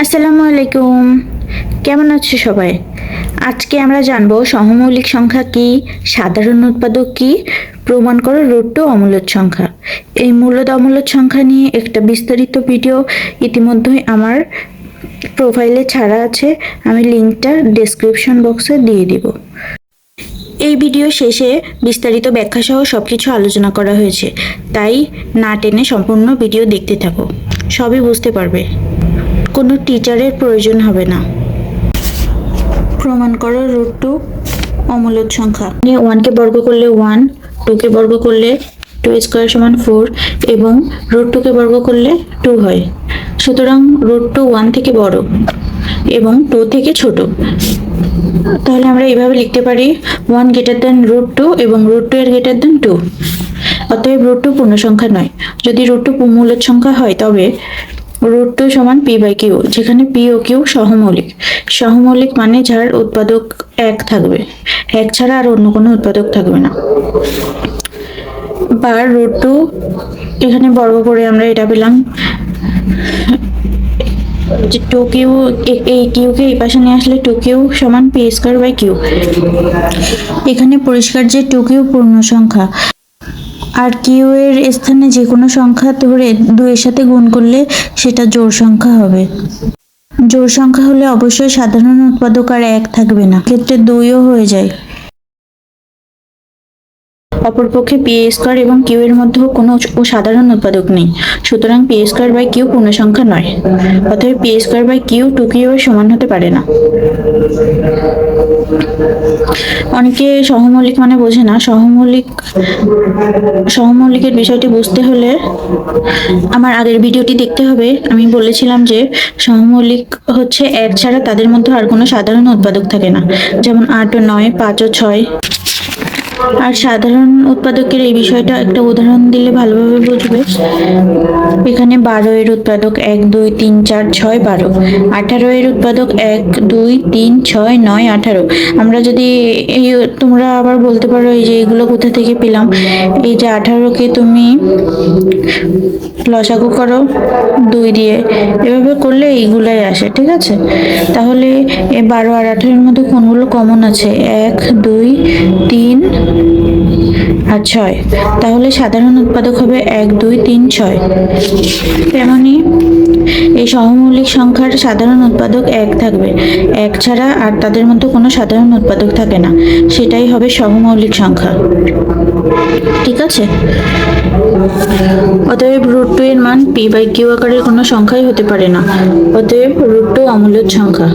আসসালামু আলাইকুম। কেমন আছো সবাই? আজকে আমরা জানবো সহমৌলিক সংখ্যা কি, সাধারণ উৎপাদক কি, প্রমাণ করো রুট টু অমূলদ সংখ্যা। এই মূলদ অমূলদ সংখ্যা নিয়ে একটা বিস্তারিত ভিডিও ইতিমধ্যেই আমার প্রোফাইলে ছাড়া আছে। আমি লিঙ্কটা ডেসক্রিপশন বক্সে দিয়ে দিব। এই ভিডিও শেষে বিস্তারিত ব্যাখ্যা সহ সবকিছু আলোচনা করা হয়েছে, তাই না টেনে সম্পূর্ণ ভিডিও দেখতে থাকো, সবই বুঝতে পারবে। কোনো টিচারের প্রয়োজন হবে না। প্রমাণ করো রুট টু অমূলদ সংখ্যা। 1কে বর্গ করলে 1, 2কে বর্গ করলে 2 স্কোয়ার সমান 4 এবং রুট 2কে বর্গ করলে 2 হয়। সুতরাং রুট টু 1 থেকে বড় এবং 2 থেকে ছোট। তাহলে আমরা এইভাবে লিখতে পারি 1 গ্রেটার দেন রুট 2 এবং রুট 2 এর গ্রেটার দেন 2। অতএব রুট 2 পূর্ণ সংখ্যা নয়। যদি রুট 2 মূলদ সংখ্যা হয় তবে রুট 2 সমান পি বাই কিউ, যেখানে পি ও কিউ সহমৌলিক। সহমৌলিক মানে যার উৎপাদক 1 থাকবে, 1 ছাড়া আর অন্য কোনো উৎপাদক থাকবে না। বা রুট 2 এখানে বর্গ করে আমরা এটা পেলাম যে 2q, এই কিউকে এই পাশে নিয়ে আসলে 2q সমান পি স্কয়ার বাই কিউ। এখানে পরিষ্কার যে 2q পূর্ণ সংখ্যা, আর কিউ এর স্থানে যে কোনো সংখ্যা ধরে 2 এর সাথে গুণ করলে সেটা জোড় সংখ্যা হবে। জোড় সংখ্যা হলে অবশ্যই সাধারণ উৎপাদক আর 1 থাকবে না, ক্ষেত্রে 2ও হয়ে যায়। অপরপক্ষে পি স্কয়ার এবং কিউ এর মধ্যে কোনো সাধারণ উৎপাদক নেই, সুতরাং পি স্কয়ার বাই কিউ পূর্ণ সংখ্যা নয়। অতএব পি স্কয়ার বাই কিউ 2কিউ এর সমান হতে পারে না। অনেকে সহমৌলিক মানে বোঝে না। সহমৌলিকের বিষয়টি বুঝতে হলে আমার আগের ভিডিওটি দেখতে হবে। আমি বলেছিলাম যে সহমৌলিক হচ্ছে 1 ছাড়া তাদের মধ্যে আর কোনো সাধারণ উৎপাদক থাকে না, যেমন 8 ও 9, 5 ও 6। আর সাধারণ উৎপাদকের এই বিষয়টা একটা উদাহরণ দিলে ভালোভাবে বুঝবে। এখানে 12 এর উৎপাদক 1, 2, 3, 4, 6, 12। 18 এর উৎপাদক 1, 2, 3, 6, 9, 18। আমরা যদি এই, তোমরা আবার বলতে পারো এই যে এগুলো কোথা থেকে পেলাম। এই যে 18কে তুমি লসাগু করো 2 দিয়ে, এভাবে করলে এইগুলাই আসে, ঠিক আছে? তাহলে 12 আর 18 এর মধ্যে কোনগুলো কমন আছে? 1, 2, 3 আর 6। তাহলে সাধারণ উৎপাদক হবে 1, 2, 3, 6। তেমনি এই সহমৌলিক সংখ্যার সাধারণ উৎপাদক 1 থাকবে, 1 ছাড়া আর তাদের মধ্যে কোনো সাধারণ উৎপাদক থাকে না, সেটাই হবে সহমৌলিক সংখ্যা, ঠিক আছে? অতএব রুট 2 এর মান পি বাই কিউ আকারের কোনো সংখ্যাই হতে পারে না। অতএব রুট 2 অমূলদ সংখ্যা।